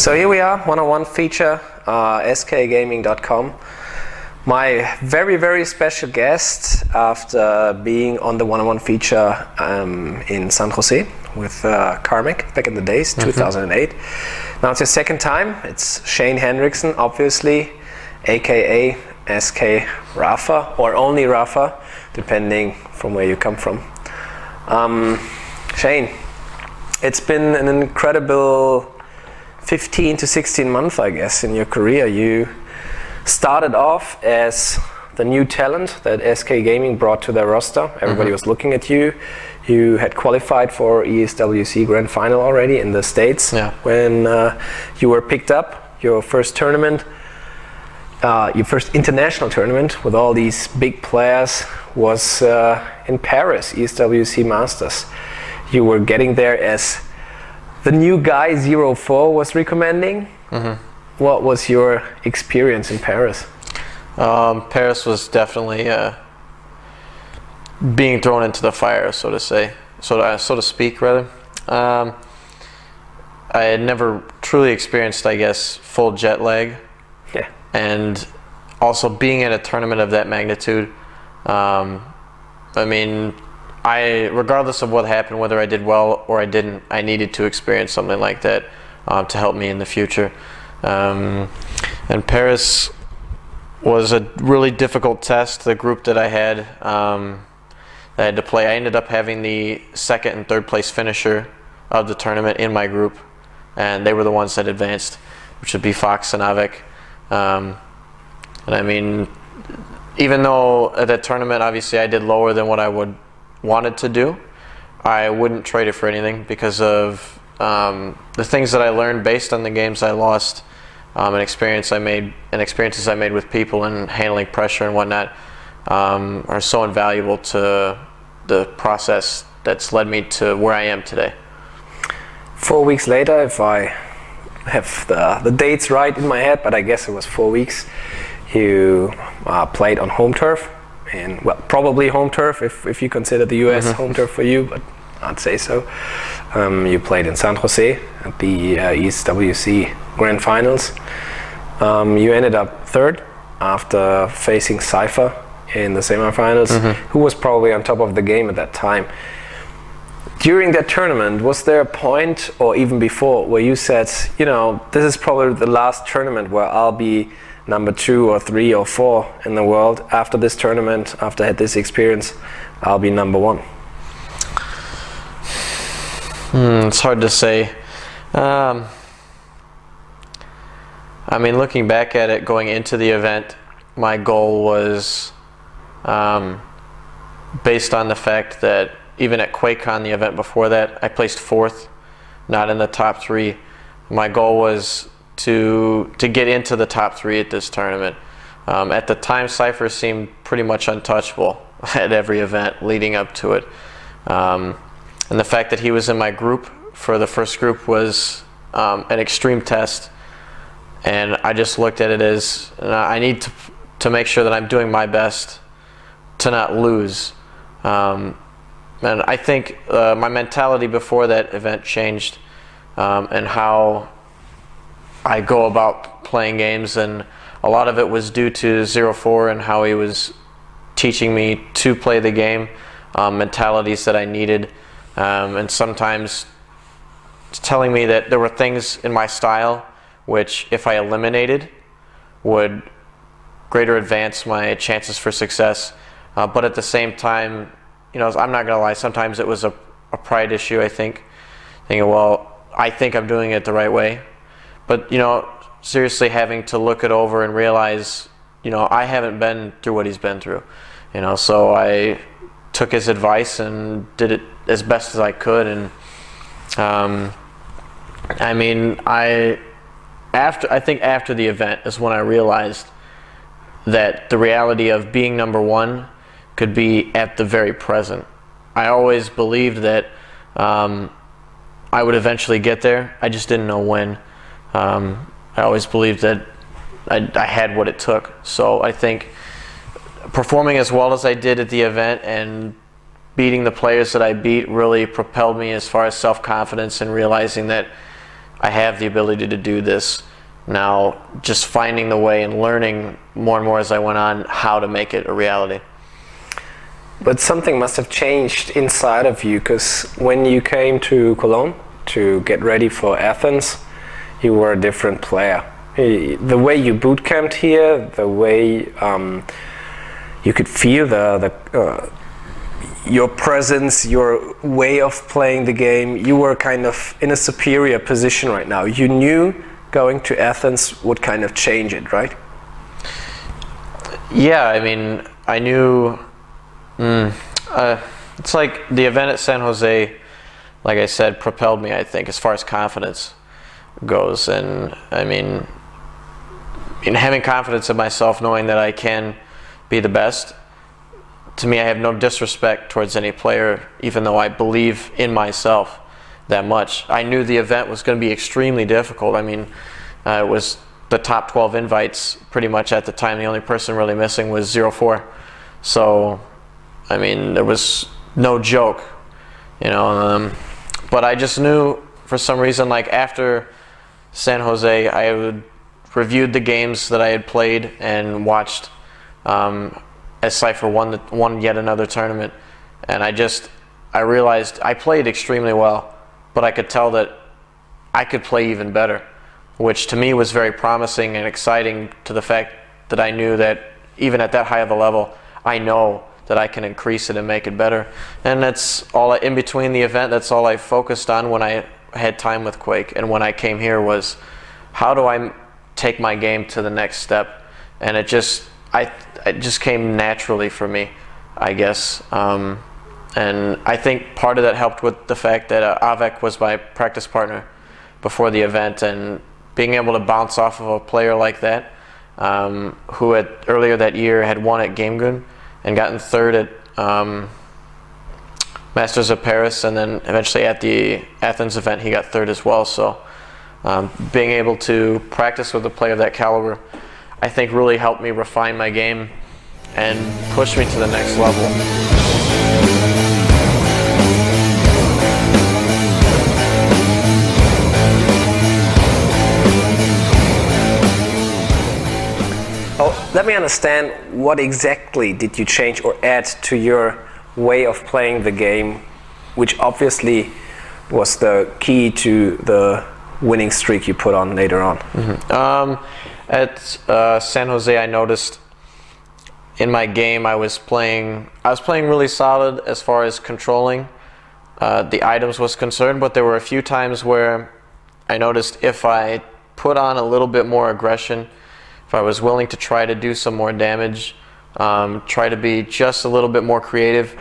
So here we are, one-on-one feature, skgaming.com. My very, very special guest after being on the one-on-one feature in San Jose with Karmic back in the days, 2008. Now it's his second time. It's Shane Hendrixson, obviously, aka SK Rapha, or only Rapha, depending from where you come from. Shane, it's been an incredible 15 to 16 months, I guess, in your career. You started off as the new talent that SK Gaming brought to their roster. Everybody was looking at you. You had qualified for ESWC Grand Final already in the States when you were picked up. Your first tournament, your first international tournament with all these big players was in Paris, ESWC Masters. You were getting there as the new guy 04 was recommending. What was your experience in Paris? Paris was definitely being thrown into the fire, so to speak, rather. I had never truly experienced, I guess, full jet lag. Yeah. And also being in a tournament of that magnitude. I mean, regardless of what happened, whether I did well or I didn't, I needed to experience something like that to help me in the future. And Paris was a really difficult test. The group that I had to play, I ended up having the second and third place finisher of the tournament in my group, and they were the ones that advanced, which would be Fox and Avik. And I mean, even though at that tournament, obviously I did lower than what I wanted to do, I wouldn't trade it for anything because of the things that I learned based on the games I lost, and experiences I made with people and handling pressure and whatnot, are so invaluable to the process that's led me to where I am today. 4 weeks later, if I have the dates right in my head, but I guess it was 4 weeks, you played on home turf, and well, probably home turf if you consider the US home turf for you, but I'd say so. You played in San Jose at the ESWC Grand Finals. You ended up third after facing Cypher in the semifinals, who was probably on top of the game at that time. During that tournament, was there a point, or even before, where you said, you know, this is probably the last tournament where I'll be number 2 or 3 or 4 in the world. After this tournament, after I had this experience, I'll be number 1? It's hard to say. I mean, looking back at it, going into the event, my goal was based on the fact that even at QuakeCon, the event before that, I placed 4th, not in the top 3. My goal was to get into the top 3 at this tournament. At the time, Cypher seemed pretty much untouchable at every event leading up to it. And the fact that he was in my group for the first group was an extreme test. And I just looked at it as I need to make sure that I'm doing my best to not lose. And I think my mentality before that event changed, and how I go about playing games, and a lot of it was due to 04 and how he was teaching me to play the game, mentalities that I needed, and sometimes telling me that there were things in my style which, if I eliminated, would greater advance my chances for success. But at the same time, you know, I'm not gonna lie, sometimes it was a pride issue, I think. Thinking, well, I think I'm doing it the right way. But, you know, seriously having to look it over and realize, you know, I haven't been through what he's been through. You know, so I took his advice and did it as best as I could. And I mean, I think after the event is when I realized that the reality of being number 1 could be at the very present. I always believed that I would eventually get there. I just didn't know when. I always believed that I had what it took. So I think performing as well as I did at the event and beating the players that I beat really propelled me as far as self-confidence and realizing that I have the ability to do this. Now, just finding the way and learning more and more as I went on how to make it a reality. But something must have changed inside of you, because when you came to Cologne to get ready for Athens, you were a different player. The way you boot camped here, the way you could feel your presence, your way of playing the game, you were kind of in a superior position right now. You knew going to Athens would kind of change it, right? Yeah, I mean, I knew. It's like the event at San Jose, like I said, propelled me, I think, as far as confidence goes. And I mean, in having confidence in myself, knowing that I can be the best, to me, I have no disrespect towards any player, even though I believe in myself that much. I knew the event was going to be extremely difficult. I mean, it was the top 12 invites pretty much at the time. The only person really missing was 0-4. So, I mean, there was no joke, you know. But I just knew, for some reason, like after San Jose, I had reviewed the games that I had played and watched as Cypher won yet another tournament, and I realized I played extremely well, but I could tell that I could play even better, which to me was very promising and exciting, to the fact that I knew that even at that high of a level, I know that I can increase it and make it better. And that's all, in between the event, that's all I focused on when I had time with Quake. And when I came here was, how do I take my game to the next step? And it just came naturally for me, I guess. And I think part of that helped with the fact that Avec was my practice partner before the event, and being able to bounce off of a player like that, who had earlier that year had won at Game and gotten third at Masters of Paris, and then eventually at the Athens event he got third as well. So being able to practice with a player of that caliber, I think really helped me refine my game and push me to the next level. Oh, let me understand, what exactly did you change or add to your way of playing the game, which obviously was the key to the winning streak you put on later on? At San Jose, I noticed in my game I was playing really solid as far as controlling the items was concerned, but there were a few times where I noticed if I put on a little bit more aggression, if I was willing to try to do some more damage, try to be just a little bit more creative,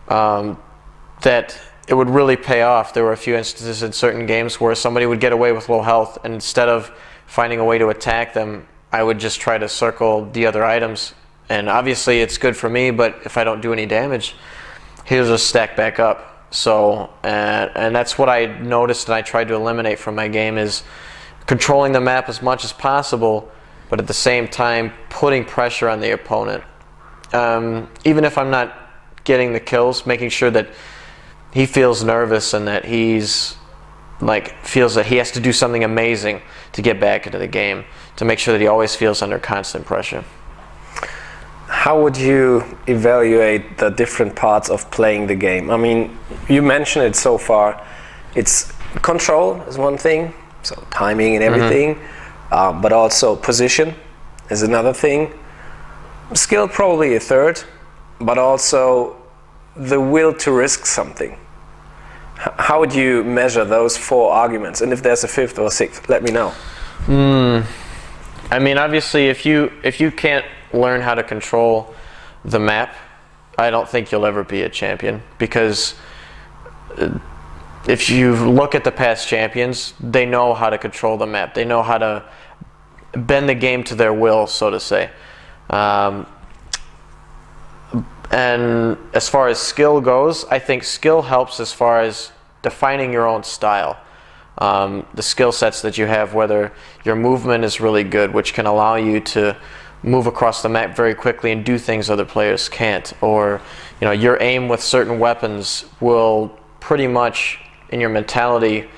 that it would really pay off. There were a few instances in certain games where somebody would get away with low health, and instead of finding a way to attack them, I would just try to circle the other items. And obviously it's good for me, but if I don't do any damage, he'll just stack back up. So, and that's what I noticed and I tried to eliminate from my game, is controlling the map as much as possible, but at the same time putting pressure on the opponent. Even if I'm not getting the kills, making sure that he feels nervous and that he's feels that he has to do something amazing to get back into the game, to make sure that he always feels under constant pressure. How would you evaluate the different parts of playing the game? I mean, you mentioned it so far. It's control is one thing, so timing and everything, but also position is another thing. Skill probably a third, but also the will to risk something. How would you measure those four arguments? And if there's a fifth or sixth, let me know. I mean, obviously, if you can't learn how to control the map, I don't think you'll ever be a champion, because if you look at the past champions, they know how to control the map. They know how to bend the game to their will, so to say. And as far as skill goes, I think skill helps as far as defining your own style. The skill sets that you have, whether your movement is really good, which can allow you to move across the map very quickly and do things other players can't, or your aim with certain weapons will pretty much, in your mentality,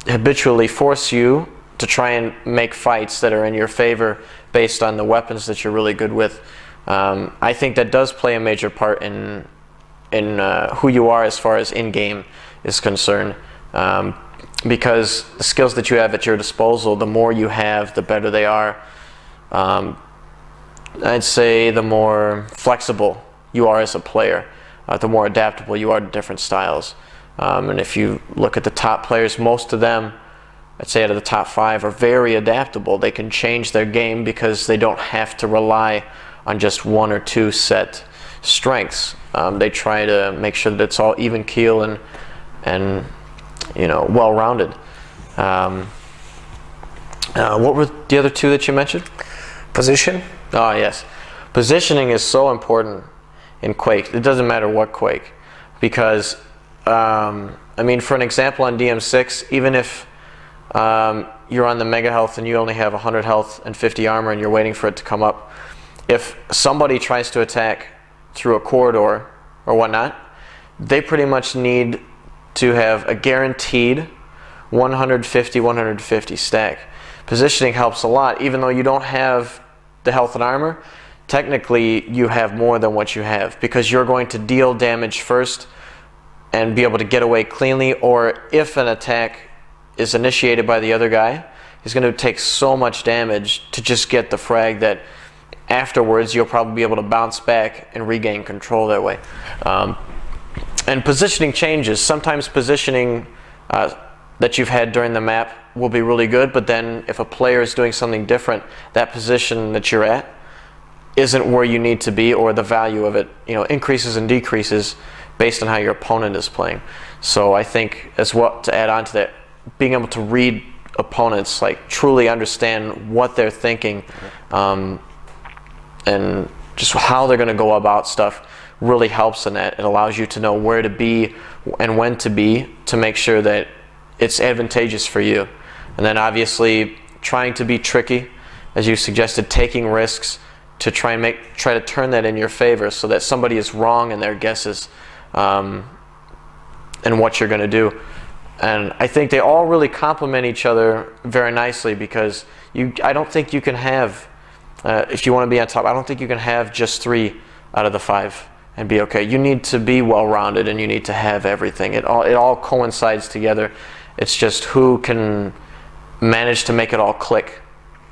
habitually force you to try and make fights that are in your favor based on the weapons that you're really good with. I think that does play a major part in who you are as far as in-game is concerned. Because the skills that you have at your disposal, the more you have, the better they are. I'd say the more flexible you are as a player, the more adaptable you are to different styles. And if you look at the top players, most of them, I'd say out of the top 5, are very adaptable. They can change their game because they don't have to rely on just 1 or 2 set strengths. They try to make sure that it's all even keel and well-rounded. What were the other 2 that you mentioned? Position. Oh, yes. Positioning is so important in Quake. It doesn't matter what Quake. Because, I mean, for an example on DM6, even if you're on the mega health and you only have 100 health and 50 armor and you're waiting for it to come up, if somebody tries to attack through a corridor or whatnot, they pretty much need to have a guaranteed 150 stack. Positioning helps a lot. Even though you don't have the health and armor, technically you have more than what you have, because you're going to deal damage first and be able to get away cleanly, or if an attack is initiated by the other guy, he's going to take so much damage to just get the frag that afterwards you'll probably be able to bounce back and regain control that way. And positioning changes. Sometimes positioning that you've had during the map will be really good, but then if a player is doing something different, that position that you're at isn't where you need to be, or the value of it, increases and decreases based on how your opponent is playing. So I think, as well, to add on to that, being able to read opponents, like truly understand what they're thinking, and just how they're going to go about stuff, really helps in that. It allows you to know where to be and when to be, to make sure that it's advantageous for you. And then obviously trying to be tricky, as you suggested, taking risks to try to turn that in your favor, so that somebody is wrong in their guesses and what you're going to do. And I think they all really complement each other very nicely, because I don't think you can have, if you want to be on top, I don't think you can have just 3 out of the 5 and be okay. You need to be well-rounded, and you need to have everything. It all coincides together. It's just who can manage to make it all click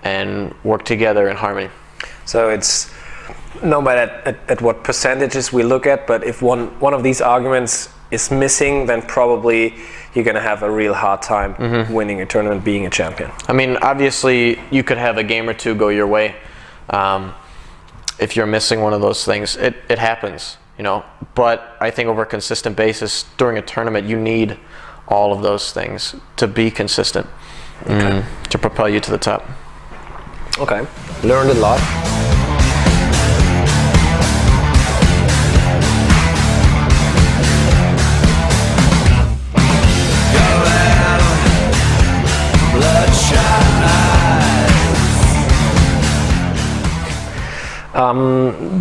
and work together in harmony. So it's no matter at what percentages we look at, but if one of these arguments is missing, then probably you're going to have a real hard time winning a tournament, being a champion. I mean, obviously you could have a game or 2 go your way. If you're missing one of those things, it happens, but I think over a consistent basis during a tournament, you need all of those things to be consistent, to propel you to the top. Okay, learned a lot.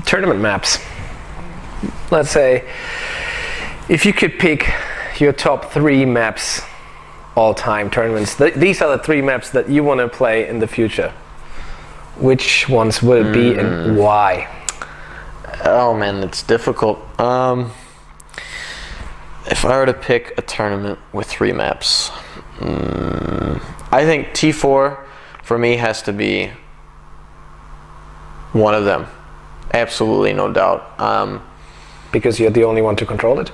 Tournament maps. Let's say if you could pick your top 3 maps all-time tournaments, these are the 3 maps that you want to play in the future, which ones would it be and why? Oh man, it's difficult. If I were to pick a tournament with 3 maps, I think T4 for me has to be one of them. Absolutely, no doubt. Because you're the only one to control it?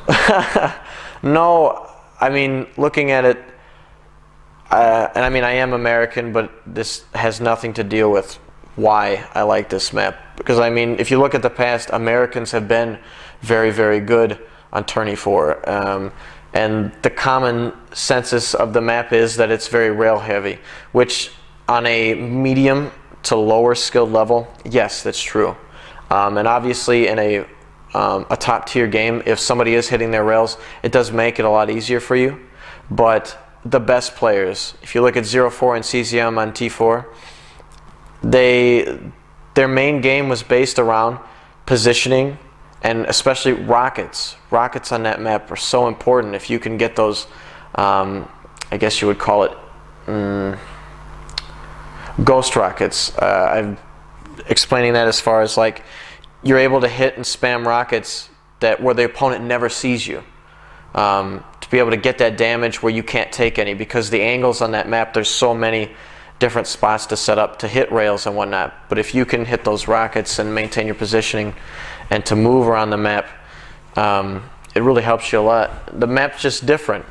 No, I mean, looking at it, and I mean, I am American, but this has nothing to deal with why I like this map. Because I mean, if you look at the past, Americans have been very, very good on Tourney 4. And the common census of the map is that it's very rail heavy, which on a medium to lower skilled level, yes, that's true. And obviously in a top tier game, if somebody is hitting their rails, it does make it a lot easier for you. But the best players, if you look at 0-4 and CCM on T4, their main game was based around positioning, and especially rockets. Rockets on that map are so important. If you can get those I guess you would call it ghost rockets. I'm explaining that as far as like you're able to hit and spam rockets where the opponent never sees you. To be able to get that damage where you can't take any, because the angles on that map, there's so many different spots to set up to hit rails and whatnot. But if you can hit those rockets and maintain your positioning and to move around the map, it really helps you a lot. The map's just different.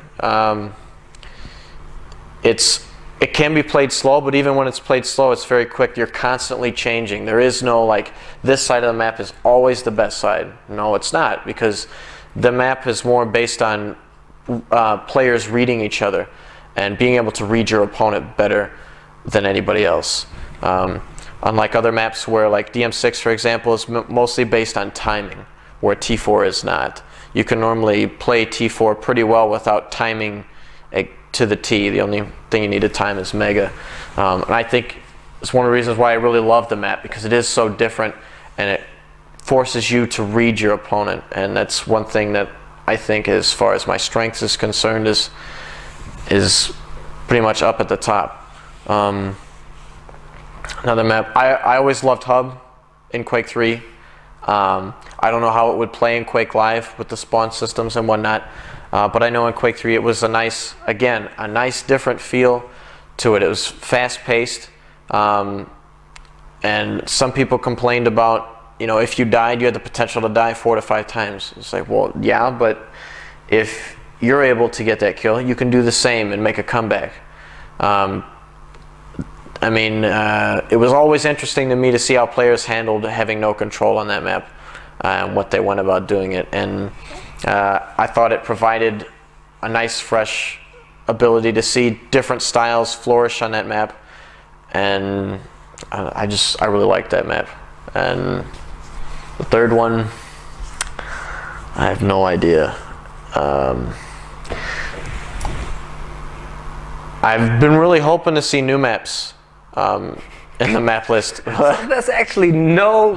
It can be played slow, but even when it's played slow, it's very quick. You're constantly changing. There is no like, this side of the map is always the best side. No, it's not, because the map is more based on players reading each other and being able to read your opponent better than anybody else. Unlike other maps where, like DM6 for example, is mostly based on timing, where T4 is not. You can normally play T4 pretty well without timing to the T. The only thing you need to time is Mega. And I think it's one of the reasons why I really love the map, because it is so different and it forces you to read your opponent. And that's one thing that I think, as far as my strengths is concerned, is pretty much up at the top. Another map, I always loved Hub in Quake 3. I don't know how it would play in Quake Live with the spawn systems and whatnot, but I know in Quake 3 it was a nice different feel to it. It was fast-paced, and some people complained about, if you died, you had the potential to die 4 to 5 times. It's like, well, yeah, but if you're able to get that kill, you can do the same and make a comeback. It was always interesting to me to see how players handled having no control on that map and what they went about doing it. And I thought it provided a nice, fresh ability to see different styles flourish on that map. And I really liked that map. And the third one, I have no idea. I've been really hoping to see new maps in the map list. There's actually no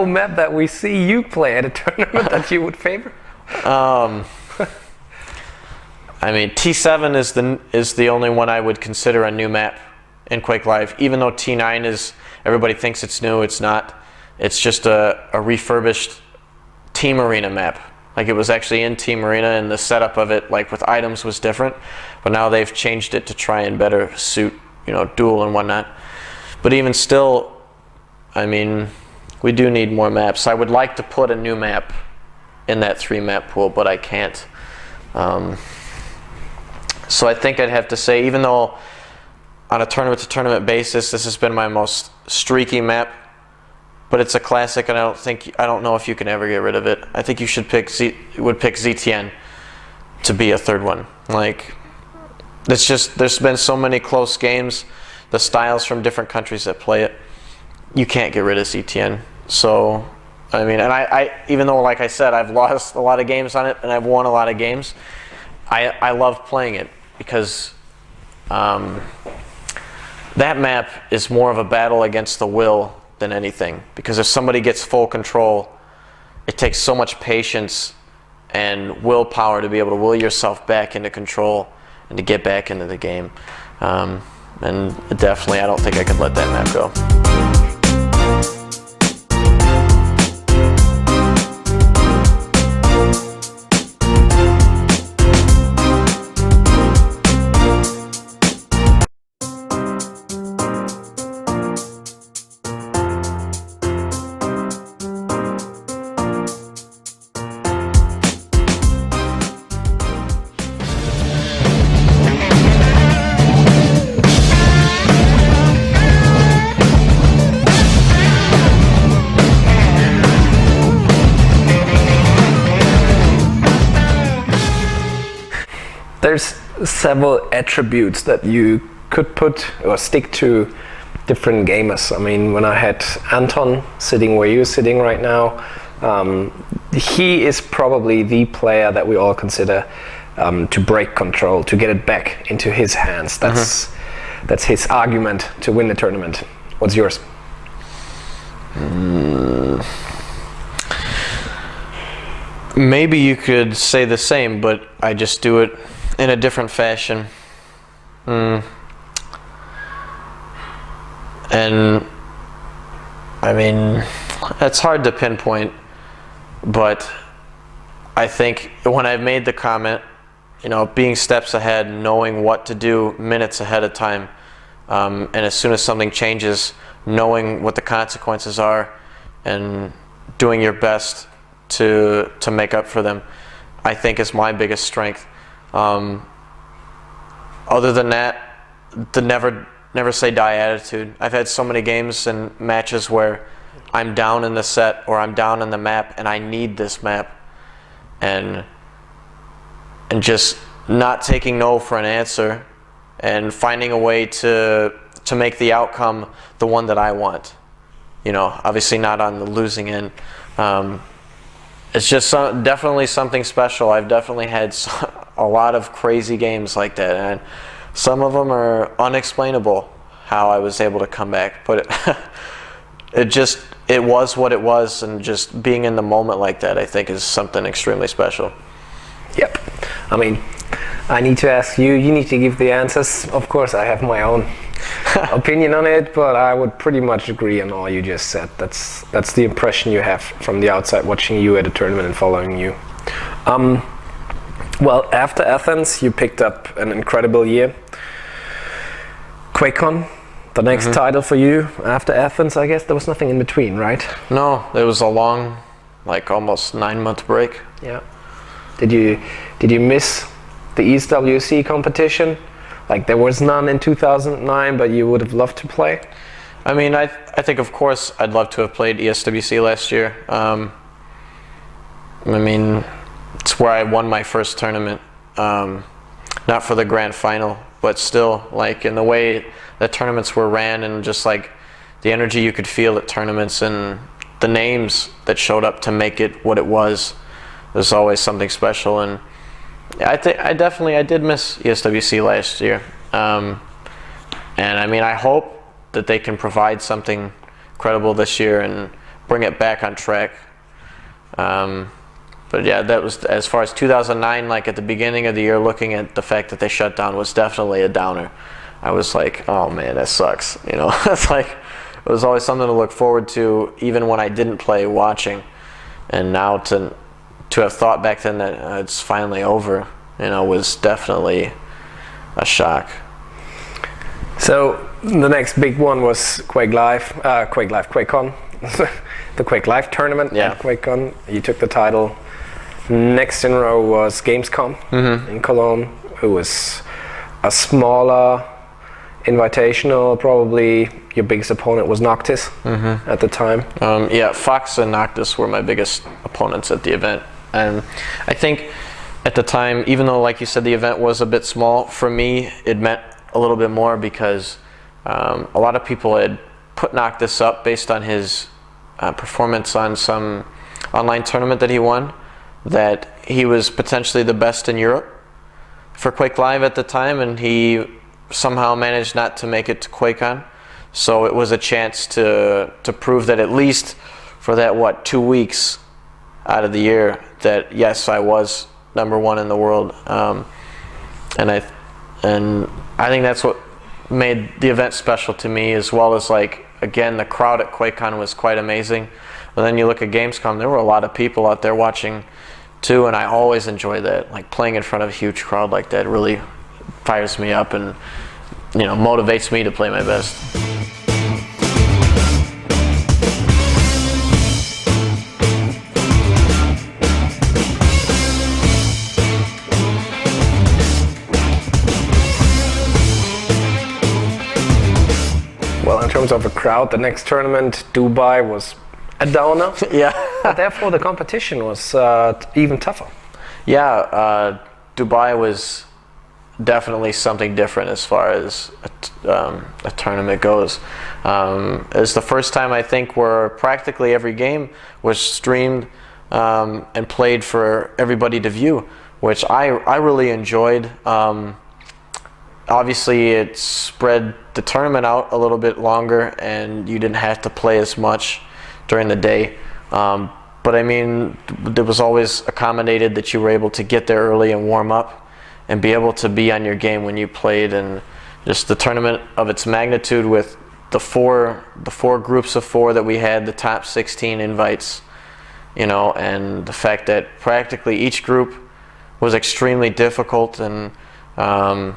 map that we see you play at a tournament that you would favor? T7 is the only one I would consider a new map in Quake Live. Even though T9 is, everybody thinks it's new, it's not. It's just a refurbished Team Arena map. Like, it was actually in Team Arena, and the setup of it, like with items, was different. But now they've changed it to try and better suit, duel and whatnot. But even still, we do need more maps. I would like to put a new map in that 3-map pool, but I can't. So I think I'd have to say, even though on a tournament-to-tournament basis, this has been my most streaky map, but it's a classic, and I don't know if you can ever get rid of it. I think you should pick ZTN to be a third one. Like, there's been so many close games, the styles from different countries that play it. You can't get rid of ZTN. So, I even though, like I said, I've lost a lot of games on it and I've won a lot of games, I love playing it, because that map is more of a battle against the will than anything. Because if somebody gets full control, it takes so much patience and willpower to be able to will yourself back into control and to get back into the game. And definitely, I don't think I could let that map go. There's several attributes that you could put or stick to different gamers. When I had Anton sitting where you're sitting right now, he is probably the player that we all consider to break control, to get it back into his hands. That's his argument to win the tournament. What's yours? Maybe you could say the same, but I just do it in a different fashion. And I mean, it's hard to pinpoint, but I think when I made the comment, you know, being steps ahead, knowing what to do minutes ahead of time, and as soon as something changes, knowing what the consequences are and doing your best to make up for them, I think is my biggest strength. Other than that, the never say die attitude. I've had so many games and matches where I'm down in the set or I'm down in the map and I need this map, and just not taking no for an answer and finding a way to make the outcome the one that I want. You know, obviously not on the losing end. It's just definitely something special. I've definitely had a lot of crazy games like that, and some of them are unexplainable how I was able to come back. But it was what it was, and just being in the moment like that, I think, is something extremely special. Yep. I mean, I need to ask you. You need to give the answers. Of course, I have my own opinion on it, but I would pretty much agree on all you just said. That's the impression you have from the outside, watching you at a tournament and following you. Well, after Athens, you picked up an incredible year. QuakeCon, the next title for you after Athens. I guess there was nothing in between, right? No, it was a long, like almost 9-month break. Yeah. Did you miss the East WC competition? Like, there was none in 2009, but you would have loved to play? I mean, I think, of course, I'd love to have played ESWC last year. I mean, it's where I won my first tournament. Not for the grand final, but still, like, in the way that tournaments were ran, and just like the energy you could feel at tournaments and the names that showed up to make it what it was, there's always something special. And I did miss ESWC last year, and I mean, I hope that they can provide something credible this year and bring it back on track. But yeah, that was, as far as 2009, like at the beginning of the year, looking at the fact that they shut down was definitely a downer. I was like, oh man, that sucks. You know, it's like, it was always something to look forward to, even when I didn't play, watching. And now to have thought back then that it's finally over, you know, was definitely a shock. So the next big one was QuakeCon, the Quake Live tournament at QuakeCon. You took the title. Next in row was Gamescom in Cologne. It was a smaller invitational. Probably your biggest opponent was Noctis at the time. Yeah, Fox and Noctis were my biggest opponents at the event. And I think at the time, even though, like you said, the event was a bit small, for me it meant a little bit more, because a lot of people had put Noctis up based on his performance on some online tournament that he won, that he was potentially the best in Europe for Quake Live at the time, and he somehow managed not to make it to QuakeCon. So it was a chance to prove that, at least for that 2 weeks out of the year, that yes, I was #1 in the world. And I think that's what made the event special to me, as well as, like, again, the crowd at QuakeCon was quite amazing. But then you look at Gamescom, there were a lot of people out there watching too, and I always enjoy that. Like, playing in front of a huge crowd like that really fires me up and, you know, motivates me to play my best. Well, in terms of a crowd, the next tournament, Dubai, was a downer. Yeah. But therefore, the competition was even tougher. Yeah, Dubai was definitely something different as far as a tournament goes. It's the first time, I think, where practically every game was streamed and played for everybody to view, which I really enjoyed. Obviously, it spread the tournament out a little bit longer, and you didn't have to play as much during the day. But I mean, it was always accommodated that you were able to get there early and warm up and be able to be on your game when you played. And just the tournament of its magnitude with the four groups of four that we had, the top 16 invites, you know, and the fact that practically each group was extremely difficult, and I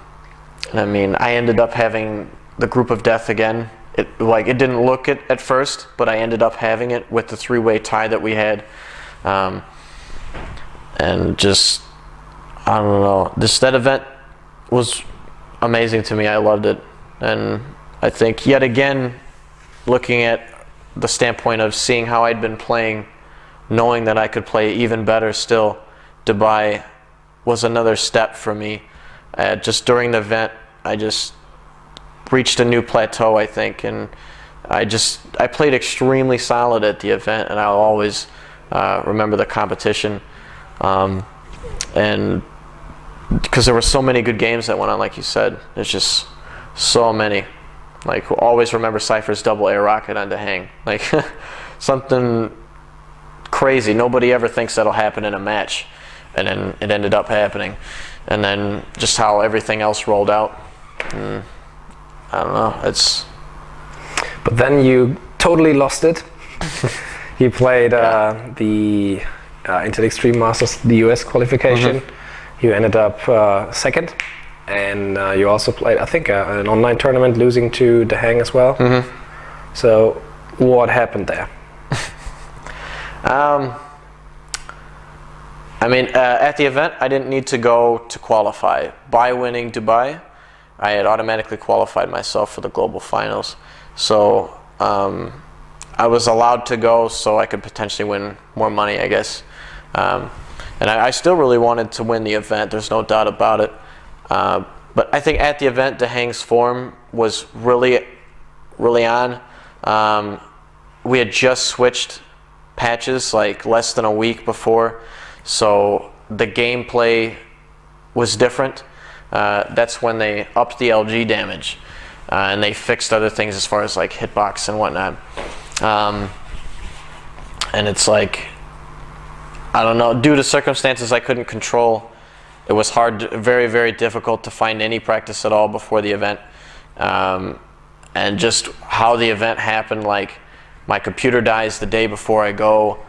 mean, I ended up having the group of death again. It didn't look it at first, but I ended up having it with the three-way tie that we had, and just, I don't know, that event was amazing to me. I loved it, and I think yet again, looking at the standpoint of seeing how I'd been playing, knowing that I could play even better still, Dubai was another step for me. Just during the event, I just reached a new plateau, I think, and I played extremely solid at the event, and I'll always remember the competition, and because there were so many good games that went on, like you said. There's just so many. Like, we'll always remember Cypher's double air rocket on Dahang. Like, something crazy. Nobody ever thinks that'll happen in a match, and then it ended up happening. And then just how everything else rolled out. And I don't know. But then you totally lost it. You played the into the Extreme Masters, the US qualification. You ended up second, and you also played, I think, an online tournament, losing to Dahang as well. So what happened there? I mean, at the event, I didn't need to go to qualify. By winning Dubai, I had automatically qualified myself for the global finals. So I was allowed to go so I could potentially win more money, I guess. And I still really wanted to win the event, there's no doubt about it. But I think at the event, Dahang's form was really on. We had just switched patches like less than a week before, so the gameplay was different. That's when they upped the LG damage, and they fixed other things as far as like hitbox and whatnot. And it's like, I don't know, due to circumstances I couldn't control, it was very, very difficult to find any practice at all before the event. And just how the event happened, like, my computer dies the day before I go.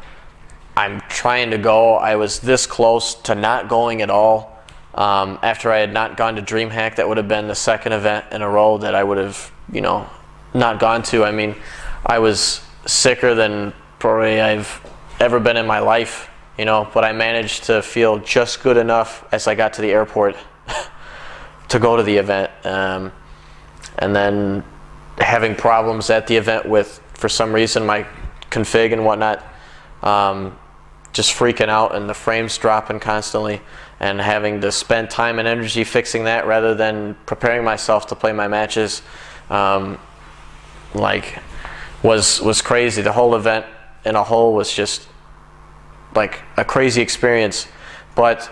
I'm trying to go. I was this close to not going at all. After I had not gone to DreamHack, that would have been the second event in a row that I would have, you know, not gone to. I mean, I was sicker than probably I've ever been in my life, you know, but I managed to feel just good enough as I got to the airport to go to the event. And then having problems at the event with, for some reason, my config and whatnot, just freaking out and the frames dropping constantly, and having to spend time and energy fixing that rather than preparing myself to play my matches, like, was crazy. The whole event in a whole was just like a crazy experience. But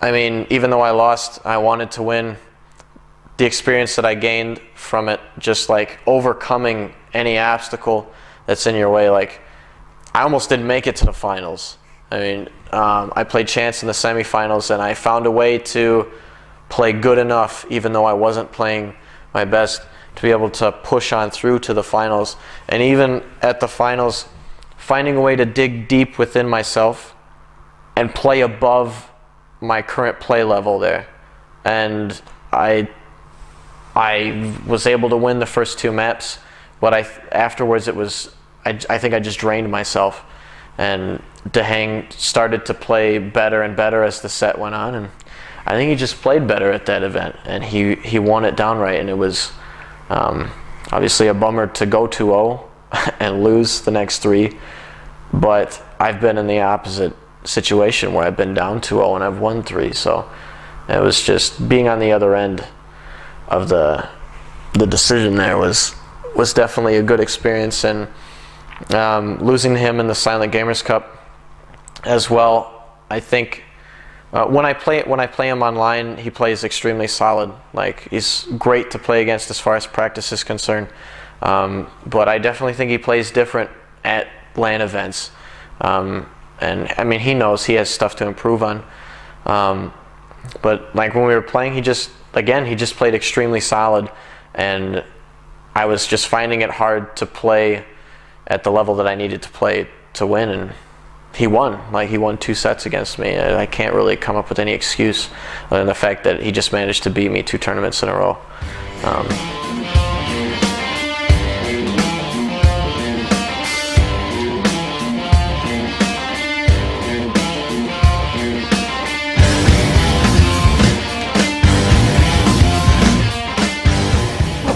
I mean, even though I lost, I wanted to win. The experience that I gained from it, just like overcoming any obstacle that's in your way. Like, I almost didn't make it to the finals. I mean, I played chance in the semifinals, and I found a way to play good enough, even though I wasn't playing my best, to be able to push on through to the finals. And even at the finals, finding a way to dig deep within myself and play above my current play level there. And I was able to win the first two maps, but afterwards it was, I think I just drained myself. And Dahang started to play better and better as the set went on, and I think he just played better at that event, and he won it downright. And it was obviously a bummer to go 2-0 and lose the next three, but I've been in the opposite situation where I've been down 2-0 and I've won 3, so it was just being on the other end of the decision there was definitely a good experience. And losing to him in the Silent Gamers Cup as well, I think when I play him online, he plays extremely solid. Like, he's great to play against as far as practice is concerned, but I definitely think he plays different at LAN events, and I mean, he knows he has stuff to improve on. But like when we were playing, he just played extremely solid, and I was just finding it hard to play at the level that I needed to play to win, and he won. Like, he won 2 sets against me. I can't really come up with any excuse other than the fact that he just managed to beat me 2 tournaments in a row.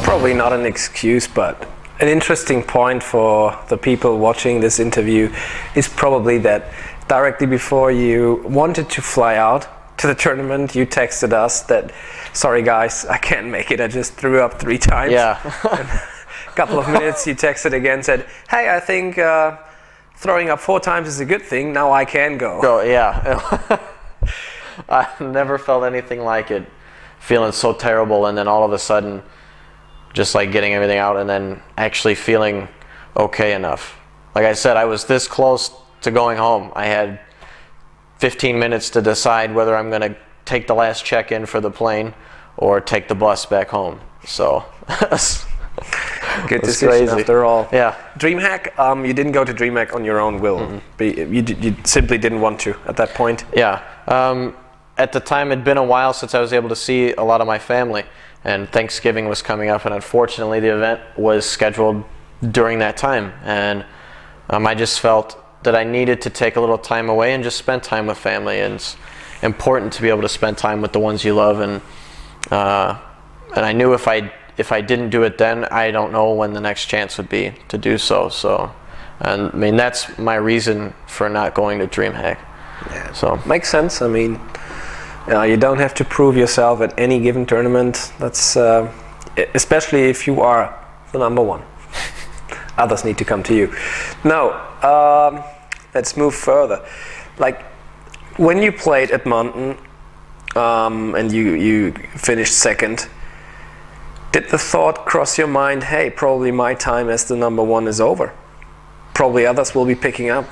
Probably not an excuse, but an interesting point for the people watching this interview is probably that directly before you wanted to fly out to the tournament, you texted us that, sorry guys, I can't make it, I just threw up 3 times. Yeah. A couple of minutes you texted again, said, hey, I think throwing up 4 times is a good thing, now I can go. So, yeah. I never felt anything like it, feeling so terrible, and then all of a sudden just like getting everything out and then actually feeling okay enough. Like I said, I was this close to going home. I had 15 minutes to decide whether I'm going to take the last check-in for the plane or take the bus back home. So good decision after all. Yeah. DreamHack, you didn't go to DreamHack on your own will. Mm-hmm. You simply didn't want to at that point. Yeah. At the time, it'd been a while since I was able to see a lot of my family, and Thanksgiving was coming up, and unfortunately the event was scheduled during that time, and I just felt that I needed to take a little time away and just spend time with family, and it's important to be able to spend time with the ones you love, and I knew if I didn't do it then, I don't know when the next chance would be to do so. So, and I mean, that's my reason for not going to DreamHack. Yeah, so makes sense. I mean, you don't have to prove yourself at any given tournament. That's especially if you are the number 1. Others need to come to you. Now, let's move further. Like, when you played at Edmonton and you finished 2nd, did the thought cross your mind, hey, probably my time as the number 1 is over? Probably others will be picking up.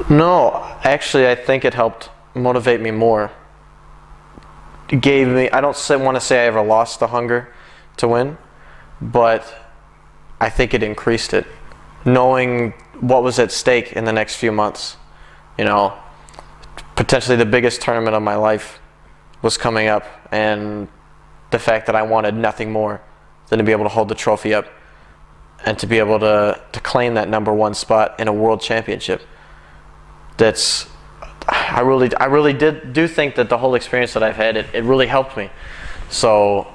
No, actually, I think it helped motivate me more. It gave me, I don't want to say I ever lost the hunger to win, but I think it increased it. Knowing what was at stake in the next few months, you know, potentially the biggest tournament of my life was coming up, and the fact that I wanted nothing more than to be able to hold the trophy up and to be able to claim that number 1 spot in a world championship. That's, I really do think that the whole experience that I've had, it really helped me. So,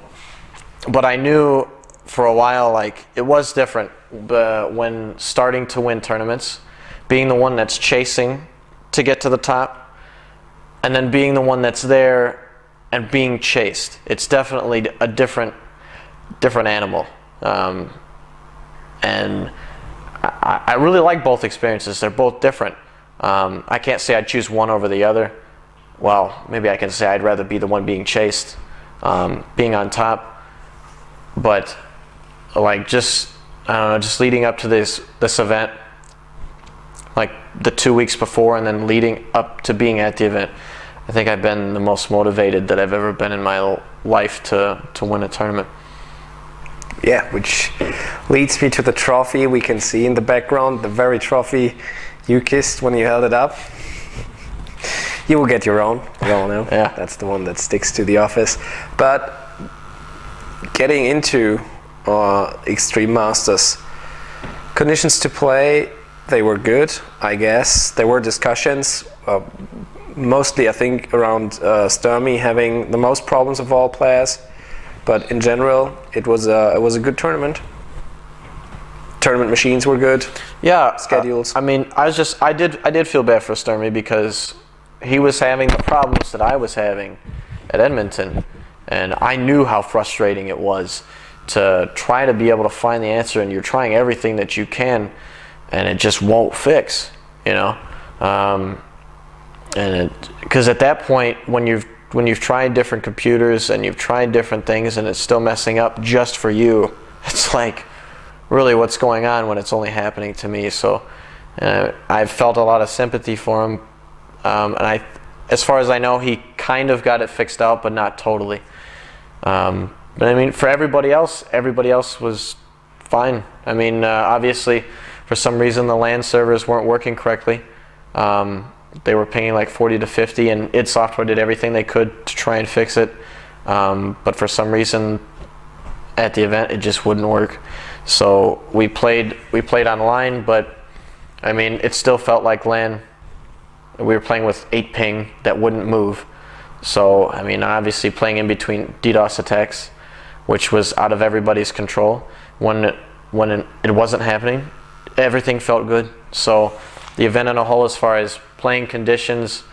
but I knew for a while, like, it was different when starting to win tournaments, being the one that's chasing to get to the top, and then being the one that's there and being chased. It's definitely a different animal. And I really like both experiences. They're both different. I can't say I'd choose one over the other. Well, maybe I can say I'd rather be the one being chased, being on top. But like, just, I don't know, just leading up to this event, like the 2 weeks before and then leading up to being at the event, I think I've been the most motivated that I've ever been in my life to win a tournament. Yeah, which leads me to the trophy we can see in the background, the very trophy you kissed when you held it up. You will get your own, we all know. Yeah. That's the one that sticks to the office. But getting into Extreme Masters, conditions to play, they were good, I guess. There were discussions, mostly I think around Sturmy having the most problems of all players. But in general, it was a good tournament. Tournament machines were good. Yeah, schedules. I mean, I did feel bad for Sturmy because he was having the problems that I was having at Edmonton, and I knew how frustrating it was to try to be able to find the answer, and you're trying everything that you can, and it just won't fix, you know. And because at that point, when you've tried different computers and you've tried different things and it's still messing up just for you, it's like, really, what's going on when it's only happening to me? So I've felt a lot of sympathy for him, and as far as I know, he kind of got it fixed out, but not totally. But I mean, for everybody else was fine. I mean, obviously, for some reason, the LAN servers weren't working correctly. They were pinging like 40 to 50, and id Software did everything they could to try and fix it. But for some reason, at the event, it just wouldn't work. So we played online, but I mean, it still felt like LAN. We were playing with 8 ping that wouldn't move. So I mean, obviously playing in between DDoS attacks, which was out of everybody's control. When it wasn't happening, everything felt good. So the event in a whole, as far as playing conditions,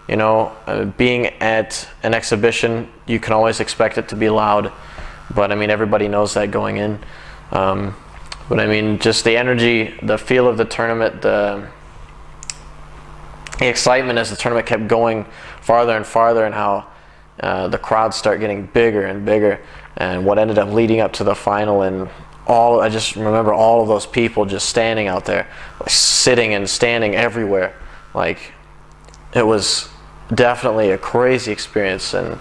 you know, being at an exhibition, you can always expect it to be loud. But I mean, everybody knows that going in. But I mean, just the energy, the feel of the tournament, the excitement as the tournament kept going farther and farther, and how the crowds start getting bigger and bigger, and what ended up leading up to the final, and I just remember all of those people just standing out there, like sitting and standing everywhere. Like, it was definitely a crazy experience, and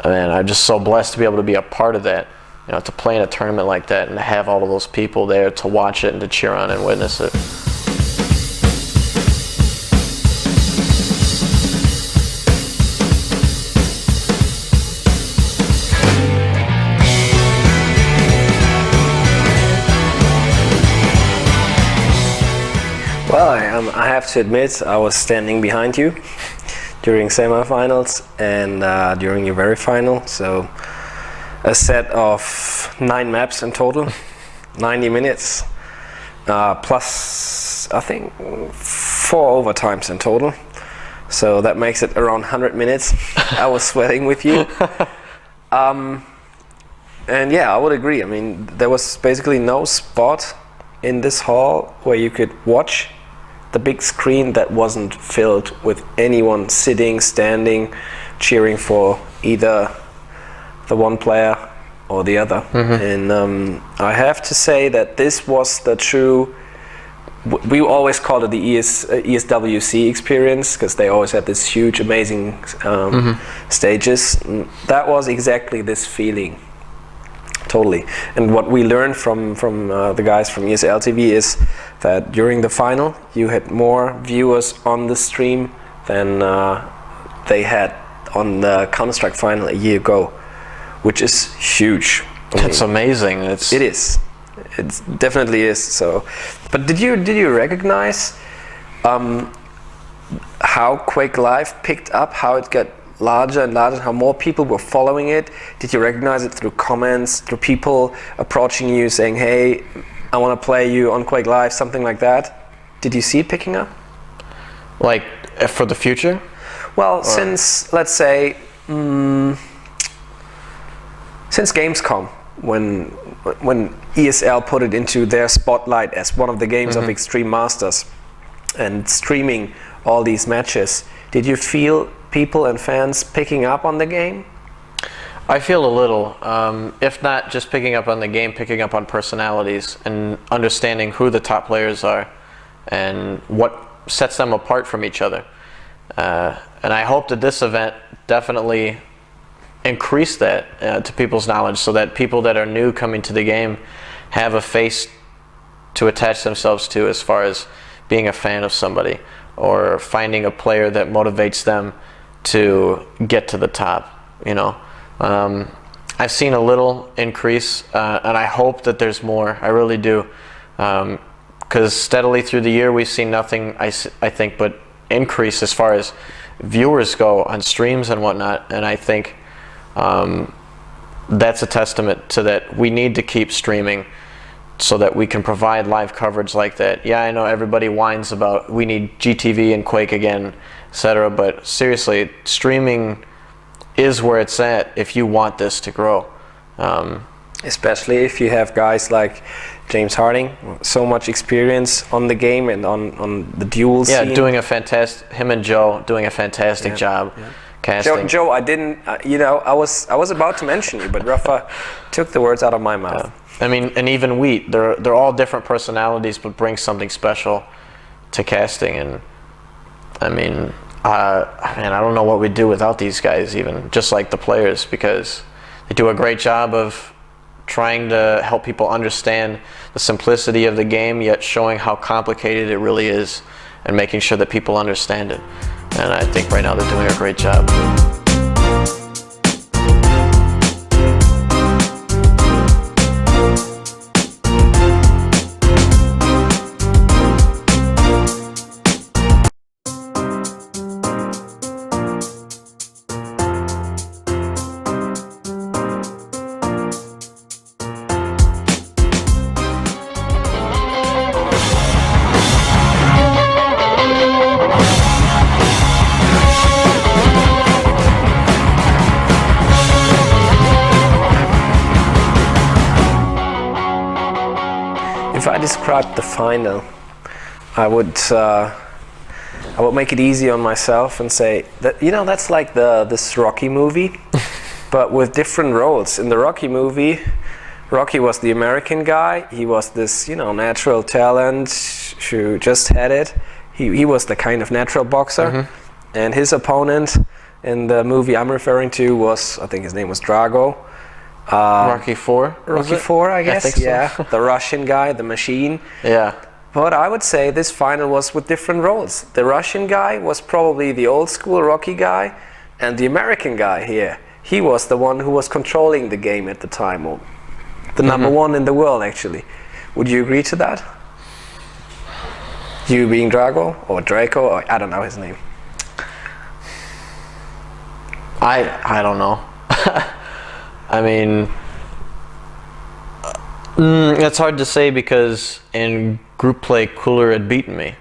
man, I'm just so blessed to be able to be a part of that. You know, to play in a tournament like that and to have all of those people there to watch it and to cheer on and witness it. Well, I have to admit, I was standing behind you during semifinals and during your very final. So a set of 9 maps in total, 90 minutes, plus I think 4 overtimes in total. So that makes it around 100 minutes. I was sweating with you. And yeah, I would agree. I mean, there was basically no spot in this hall where you could watch the big screen that wasn't filled with anyone sitting, standing, cheering for either the one player or the other. And I have to say that this was the true, we always called it the ESWC experience, because they always had this huge, amazing stages. That was exactly this feeling, totally. And what we learned from the guys from ESL TV is that during the final, you had more viewers on the stream than they had on the Counter-Strike final a year ago, which is huge. That's amazing. It is. It definitely is. So, but did you recognize how Quake Live picked up, how it got larger and larger, how more people were following it? Did you recognize it through comments, through people approaching you saying, "Hey, I want to play you on Quake Live," something like that? Did you see it picking up? Like for the future? Well, since, let's say, since Gamescom, when ESL put it into their spotlight as one of the games of Extreme Masters and streaming all these matches, did you feel people and fans picking up on the game? I feel a little, if not just picking up on the game, picking up on personalities and understanding who the top players are and what sets them apart from each other. And I hope that this event definitely increased that to people's knowledge, so that people that are new coming to the game have a face to attach themselves to, as far as being a fan of somebody or finding a player that motivates them to get to the top. You know, I've seen a little increase, and I hope that there's more. I really do, because steadily through the year we've seen nothing, I think, but increase as far as viewers go on streams and whatnot. And I think that's a testament to that. We need to keep streaming so that we can provide live coverage like that. Yeah, I know everybody whines about we need GTV and Quake again, etc. But seriously, streaming is where it's at if you want this to grow. Especially if you have guys like James Harding, so much experience on the game and on the duel scene. Yeah, doing a fantastic. Him and Joe doing a fantastic job. Yeah. Casting. Joe, I didn't. You know, I was about to mention you, but Rapha took the words out of my mouth. I mean, and even Wheat, they're all different personalities, but bring something special to casting. And I mean, I don't know what we'd do without these guys, even just like the players, because they do a great job of trying to help people understand the simplicity of the game, yet showing how complicated it really is and making sure that people understand it. And I think right now they're doing a great job. If I described the final, I would make it easy on myself and say that, that's like this Rocky movie, but with different roles. In the Rocky movie, Rocky was the American guy. He was this, natural talent who just had it. He was the kind of natural boxer, and his opponent in the movie I'm referring to was, I think his name was Drago. Rocky 4? Rocky 4, I guess. I think so. Yeah, the Russian guy, the machine. Yeah. But I would say this final was with different roles. The Russian guy was probably the old school Rocky guy, and the American guy here, he was the one who was controlling the game at the time, or the number one in the world, actually. Would you agree to that? You being Drago or Draco, or I don't know his name. I don't know. I mean, it's hard to say because in group play, Cooler had beaten me.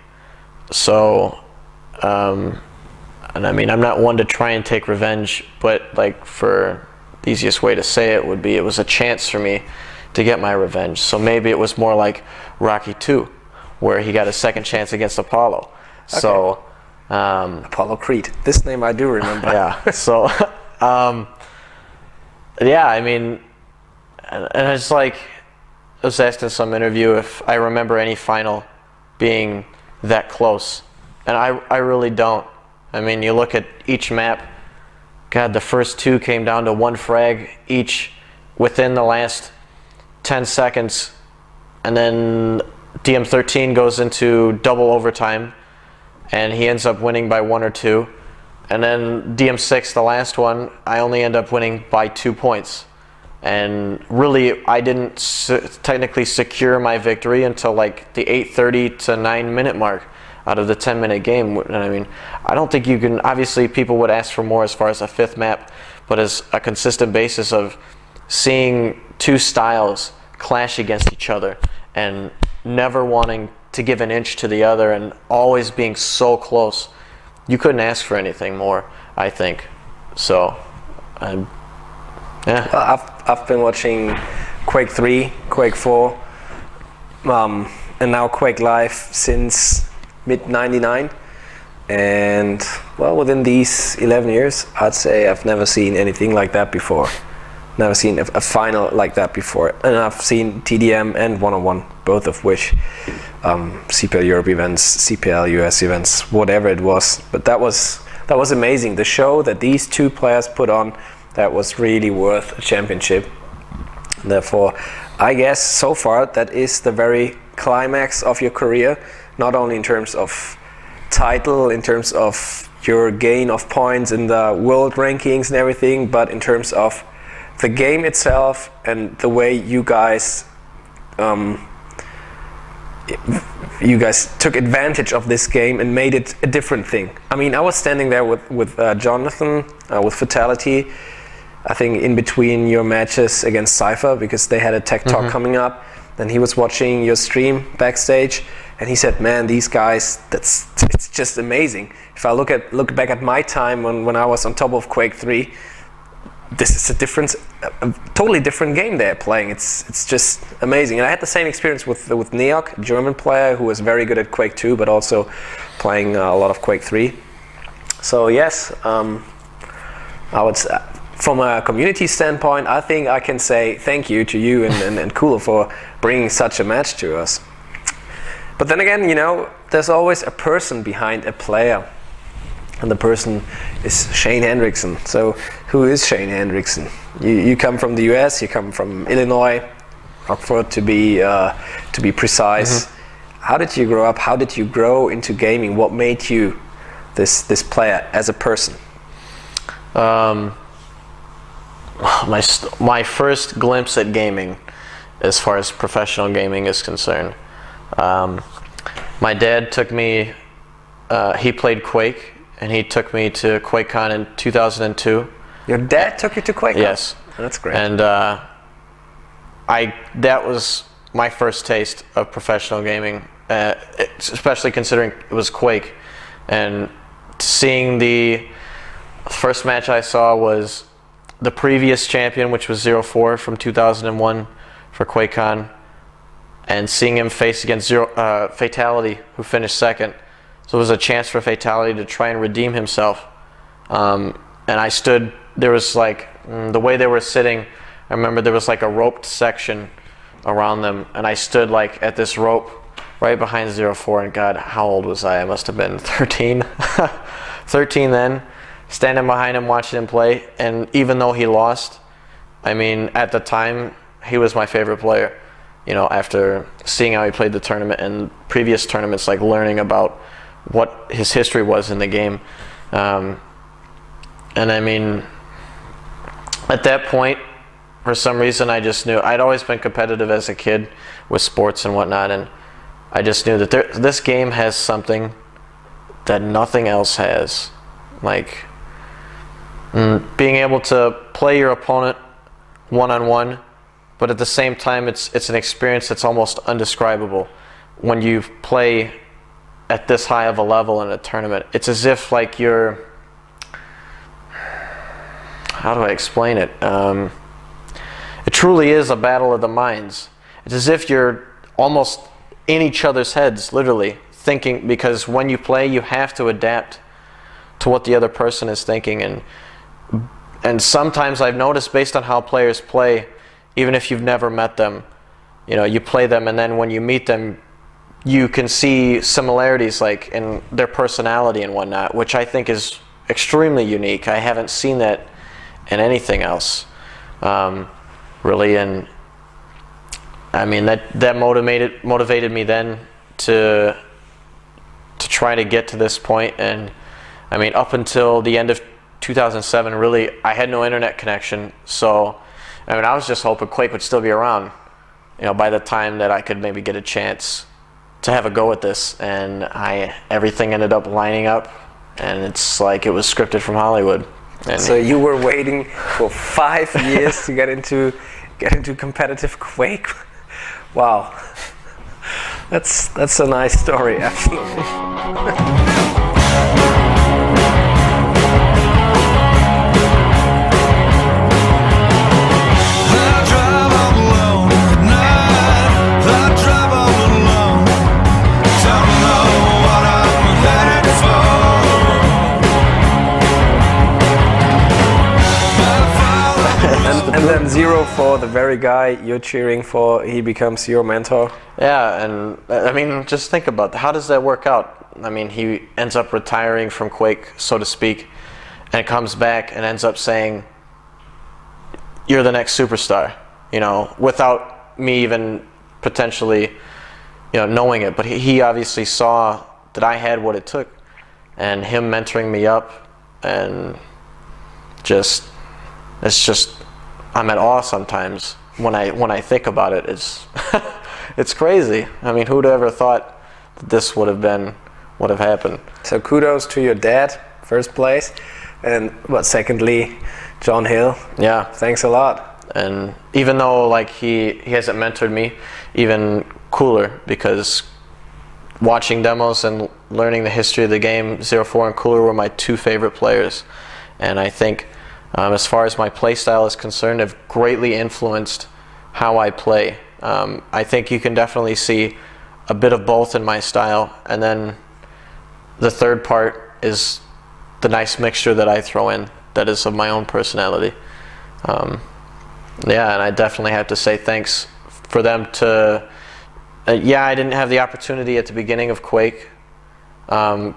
So, and I mean, I'm not one to try and take revenge, but like, for the easiest way to say it would be, it was a chance for me to get my revenge. So maybe it was more like Rocky 2, where he got a second chance against Apollo. Okay. So, Apollo Creed. This name I do remember. Yeah. So, yeah, I mean, and it's like, I was asked in some interview if I remember any final being that close, and I really don't. I mean, you look at each map, God, the first two came down to one frag each within the last 10 seconds, and then DM13 goes into double overtime, and he ends up winning by 1 or 2. And then DM6, the last one, I only end up winning by 2 points. And really, I didn't technically secure my victory until like the 8:30 to 9-minute mark out of the 10-minute game. And I mean, I don't think you can, obviously people would ask for more as far as a 5th map, but as a consistent basis of seeing two styles clash against each other and never wanting to give an inch to the other and always being so close. You couldn't ask for anything more, I think. So, yeah. I've been watching Quake 3, Quake 4, and now Quake Live since mid-99. And, well, within these 11 years, I'd say I've never seen anything like that before. Never seen a final like that before. And I've seen TDM and 1-on-1, both of which CPL Europe events, CPL US events, whatever it was. But that was amazing. The show that these two players put on, that was really worth a championship. Therefore, I guess so far that is the very climax of your career, not only in terms of title, in terms of your gain of points in the world rankings and everything, but in terms of the game itself and the way you guys took advantage of this game and made it a different thing. I mean, I was standing there with Jonathan, with Fatality, I think in between your matches against Cypher, because they had a tech talk coming up. Then he was watching your stream backstage, and he said, "Man, these guys, it's just amazing. If I look back at my time when I was on top of Quake 3, this is a totally different game they're playing. It's just amazing." And I had the same experience with Neok, a German player who was very good at Quake 2, but also playing a lot of Quake 3. So yes, I would say, from a community standpoint, I think I can say thank you to you and Cooler for bringing such a match to us. But then again, you know, there's always a person behind a player. And the person is Shane Hendrixson. So who is Shane Hendrixson? You come from the US, you come from Illinois, Rockford to be precise. How did you grow up? How did you grow into gaming? What made you this player as a person? My first glimpse at gaming, as far as professional gaming is concerned, my dad took me. He played Quake, and he took me to QuakeCon in 2002. Your dad took you to QuakeCon? Yes. That's great. And that was my first taste of professional gaming, especially considering it was Quake. And seeing the first match I saw was the previous champion, which was 0-4 from 2001 for QuakeCon, and seeing him face against Fatality, who finished second. So it was a chance for Fatality to try and redeem himself. And I stood, there was like, the way they were sitting, I remember there was like a roped section around them, and I stood like at this rope right behind 0-4, and God, how old was I? I must have been 13. 13 then, standing behind him, watching him play. And even though he lost, I mean, at the time, he was my favorite player. You know, after seeing how he played the tournament and previous tournaments, like learning about what his history was in the game. And I mean, at that point, for some reason, I just knew I'd always been competitive as a kid with sports and whatnot, and I just knew that this game has something that nothing else has. Like being able to play your opponent one-on-one, but at the same time, it's an experience that's almost undescribable when you play at this high of a level in a tournament. It's as if like you're, how do I explain it? It truly is a battle of the minds. It's as if you're almost in each other's heads, literally, thinking, because when you play, you have to adapt to what the other person is thinking. And sometimes I've noticed, based on how players play, even if you've never met them, you know, you play them, and then when you meet them, you can see similarities like in their personality and whatnot, which I think is extremely unique. I haven't seen that in anything else, really. And I mean, that motivated me then to try to get to this point. And I mean, up until the end of 2007, really, I had no internet connection. So I mean, I was just hoping Quake would still be around, you know, by the time that I could maybe get a chance to have a go at this. And everything ended up lining up, and it's like it was scripted from Hollywood. And so you were waiting for 5 years to get into competitive Quake. Wow, that's a nice story, absolutely. And then 0-4, the very guy you're cheering for, he becomes your mentor. Yeah, and I mean, just think about that. How does that work out? I mean, he ends up retiring from Quake, so to speak, and comes back and ends up saying, "You're the next superstar," you know, without me even potentially, you know, knowing it. But he obviously saw that I had what it took, and him mentoring me up, and it's just. I'm at awe sometimes when I think about it. It's crazy. I mean, who'd ever thought that this would have happened? So kudos to your dad, first place, and secondly, John Hill. Yeah, thanks a lot. And even though like he hasn't mentored me, even cooler, because watching demos and learning the history of the game, 0-4 and Cooler were my two favorite players, and I think. As far as my play style is concerned, have greatly influenced how I play. I think you can definitely see a bit of both in my style, and then the third part is the nice mixture that I throw in that is of my own personality. Yeah, and I definitely have to say thanks for them Yeah, I didn't have the opportunity at the beginning of Quake to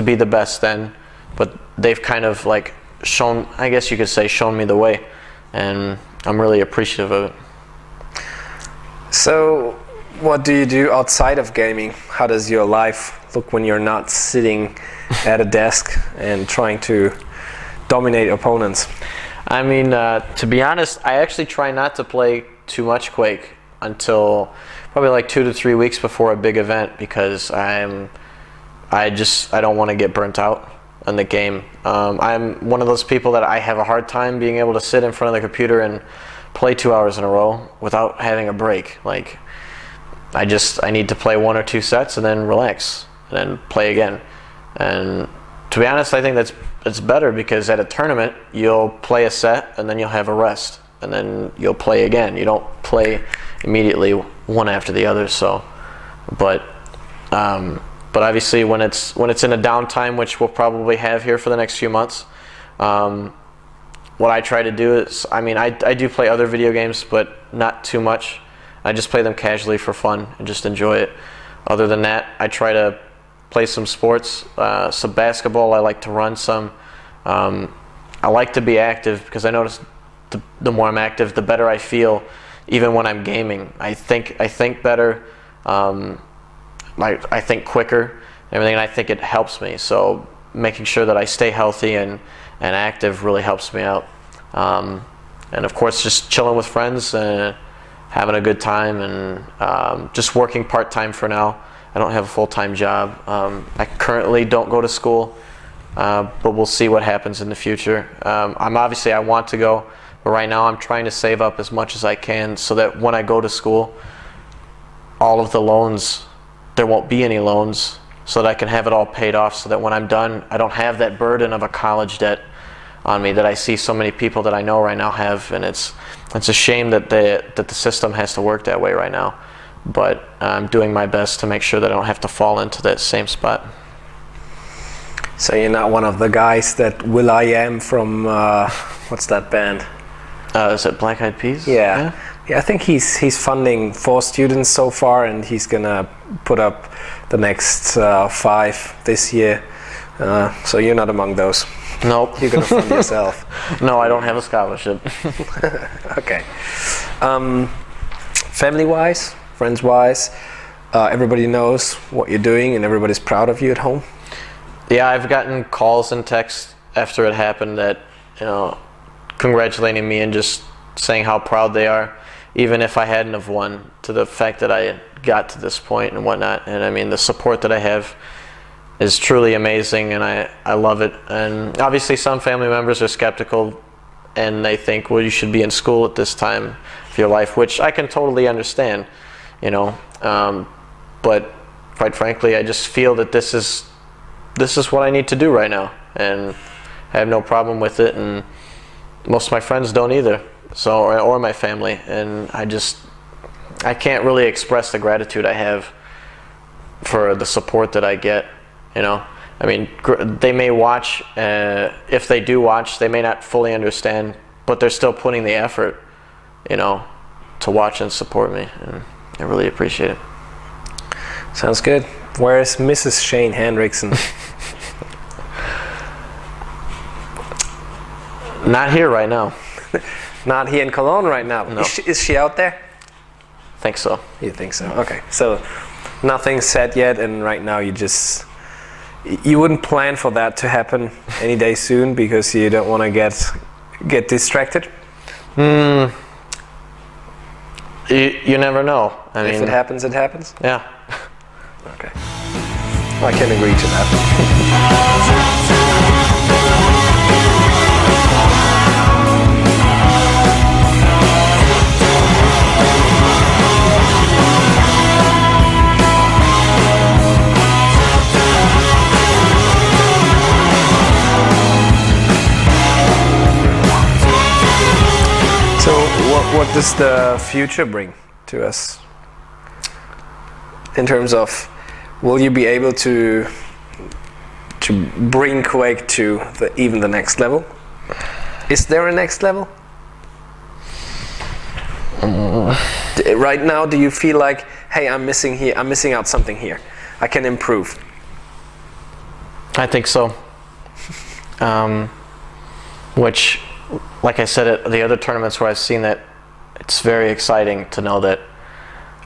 be the best then, but they've kind of like shown, I guess you could say, shown me the way, and I'm really appreciative of it. So, what do you do outside of gaming? How does your life look when you're not sitting at a desk and trying to dominate opponents? I mean, to be honest, I actually try not to play too much Quake until probably like 2 to 3 weeks before a big event, because I don't want to get burnt out on the game. I'm one of those people that I have a hard time being able to sit in front of the computer and play 2 hours in a row without having a break. Like, I need to play 1 or 2 sets and then relax and then play again. And to be honest, I think it's better, because at a tournament you'll play a set and then you'll have a rest and then you'll play again. You don't play immediately one after the other. So, but obviously when it's in a downtime, which we'll probably have here for the next few months, what I try to do is, I mean, I do play other video games, but not too much. I just play them casually for fun and just enjoy it. Other than that, I try to play some sports, some basketball. I like to run some. I like to be active, because I notice the more I'm active, the better I feel, even when I'm gaming. I think better. I think quicker and everything, and I think it helps me. So making sure that I stay healthy and active really helps me out. And of course, just chilling with friends and having a good time, and just working part-time for now. I don't have a full-time job. I currently don't go to school, but we'll see what happens in the future. I want to go, but right now I'm trying to save up as much as I can, so that when I go to school, all of the loans, there won't be any loans, so that I can have it all paid off, so that when I'm done, I don't have that burden of a college debt on me that I see so many people that I know right now have. And it's a shame that the system has to work that way right now. But I'm doing my best to make sure that I don't have to fall into that same spot. So you're not one of the guys that will.i.am from what's that band? Is it Black Eyed Peas? Yeah, I think he's funding 4 students so far, and he's gonna put up the next 5 this year. So you're not among those. Nope. You're gonna fund yourself. No, I don't have a scholarship. Okay. Family-wise, friends-wise, everybody knows what you're doing, and everybody's proud of you at home. Yeah, I've gotten calls and texts after it happened that, congratulating me and just saying how proud they are, even if I hadn't have won, to the fact that I got to this point and whatnot. And I mean, the support that I have is truly amazing, and I love it. And obviously some family members are skeptical, and they think, well, you should be in school at this time of your life, which I can totally understand, but quite frankly, I just feel that this is what I need to do right now, and I have no problem with it, and most of my friends don't either, so or my family. And I can't really express the gratitude I have for the support that I get. I mean, they may watch, if they do watch, they may not fully understand, but they're still putting the effort, to watch and support me, and I really appreciate it. Sounds good. Where's Mrs. Shane Hendrixson? Not here right now. Not here in Cologne right now. No. Is she out there? Think so. You think so? Okay. So nothing's said yet, and right now you wouldn't plan for that to happen any day soon, because you don't want to get distracted? You never know. I mean, if it happens, it happens? Yeah. Okay. I can agree to that. So what does the future bring to us? In terms of, will you be able to bring Quake to even the next level? Is there a next level? Right now, do you feel like hey, I'm missing out something here. I can improve. I think so. Which, like I said, at the other tournaments where I've seen that, it's very exciting to know that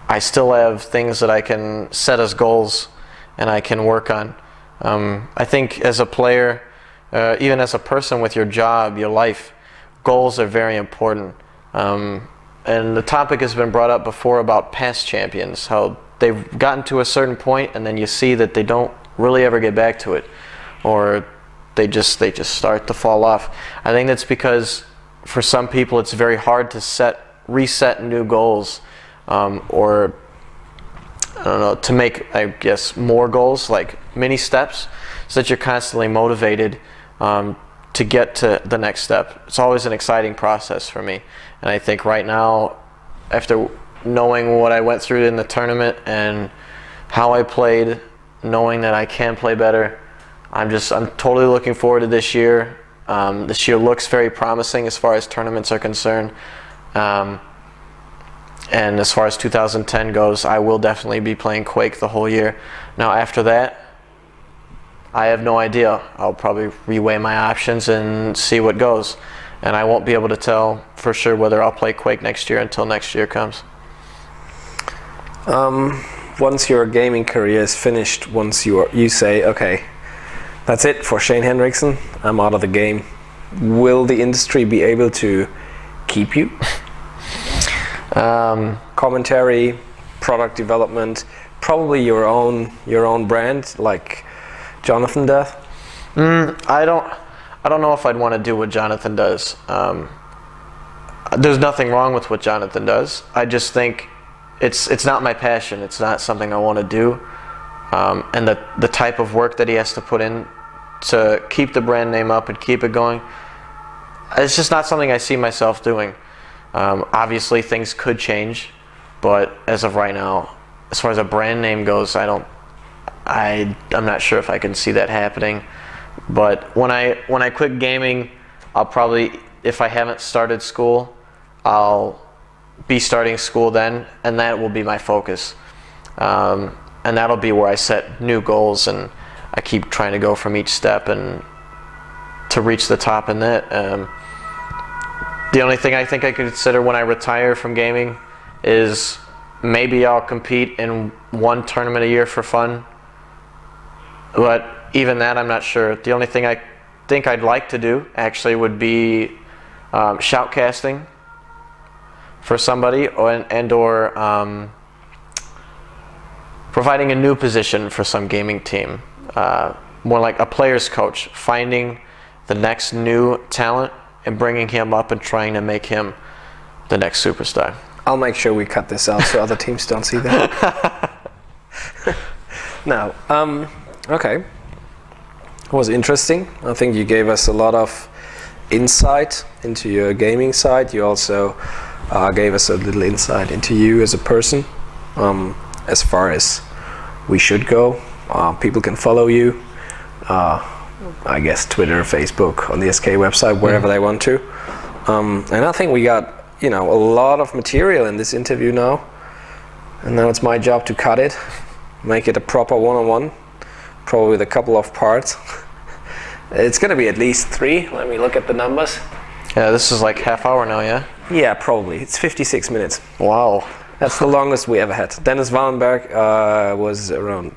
I still have things that I can set as goals and I can work on. I think as a player, even as a person with your job, your life, goals are very important. And the topic has been brought up before about past champions, how they've gotten to a certain point and then you see that they don't really ever get back to it, or they just start to fall off. I think that's because for some people it's very hard to reset new goals, or I don't know, to make, I guess, more goals, like mini steps, so that you're constantly motivated to get to the next step. It's always an exciting process for me, and I think right now, after knowing what I went through in the tournament and how I played, knowing that I can play better, I'm totally looking forward to this year. This year looks very promising as far as tournaments are concerned. And as far as 2010 goes, I will definitely be playing Quake the whole year. Now after that, I have no idea. I'll probably reweigh my options and see what goes. And I won't be able to tell for sure whether I'll play Quake next year until next year comes. Once your gaming career is finished, once you say, okay, that's it for Shane Hendrixson, I'm out of the game, will the industry be able to keep you? Commentary, product development, probably your own brand, like Jonathan does? I don't know if I'd want to do what Jonathan does. There's nothing wrong with what Jonathan does. I just think it's not my passion. It's not something I want to do. And the type of work that he has to put in to keep the brand name up and keep it going, it's just not something I see myself doing. Obviously things could change, but as of right now, as far as a brand name goes, I'm not sure if I can see that happening. But when I quit gaming, I'll probably, if I haven't started school, I'll be starting school then, and that will be my focus. And that'll be where I set new goals, and I keep trying to go from each step and to reach the top in that. The only thing I think I could consider when I retire from gaming is maybe I'll compete in one tournament a year for fun. But even that, I'm not sure. The only thing I think I'd like to do actually would be shoutcasting for somebody, or providing a new position for some gaming team. More like a player's coach, finding the next new talent and bringing him up and trying to make him the next superstar. I'll make sure we cut this out so other teams don't see that. No. Okay. It was interesting. I think you gave us a lot of insight into your gaming side. You also gave us a little insight into you as a person. As far as we should go, people can follow you. I guess Twitter, Facebook, on the SK website, wherever they want to. And I think we got a lot of material in this interview now. And now it's my job to cut it, make it a proper one-on-one, probably with a couple of parts. It's going to be at least 3. Let me look at the numbers. Yeah, this is like half hour now, yeah? Yeah, probably. It's 56 minutes. Wow. That's the longest we ever had. Dennis Wallenberg was around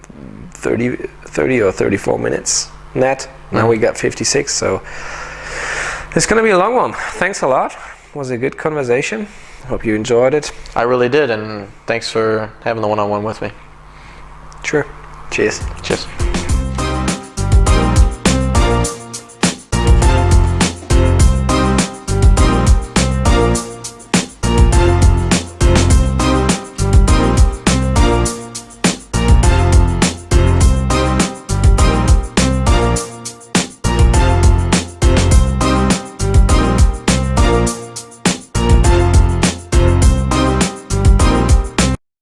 30 or 34 minutes net. Now we got 56, so it's going to be a long one. Thanks a lot. It was a good conversation. Hope you enjoyed it. I really did, and thanks for having the one-on-one with me. Sure. Cheers. Cheers.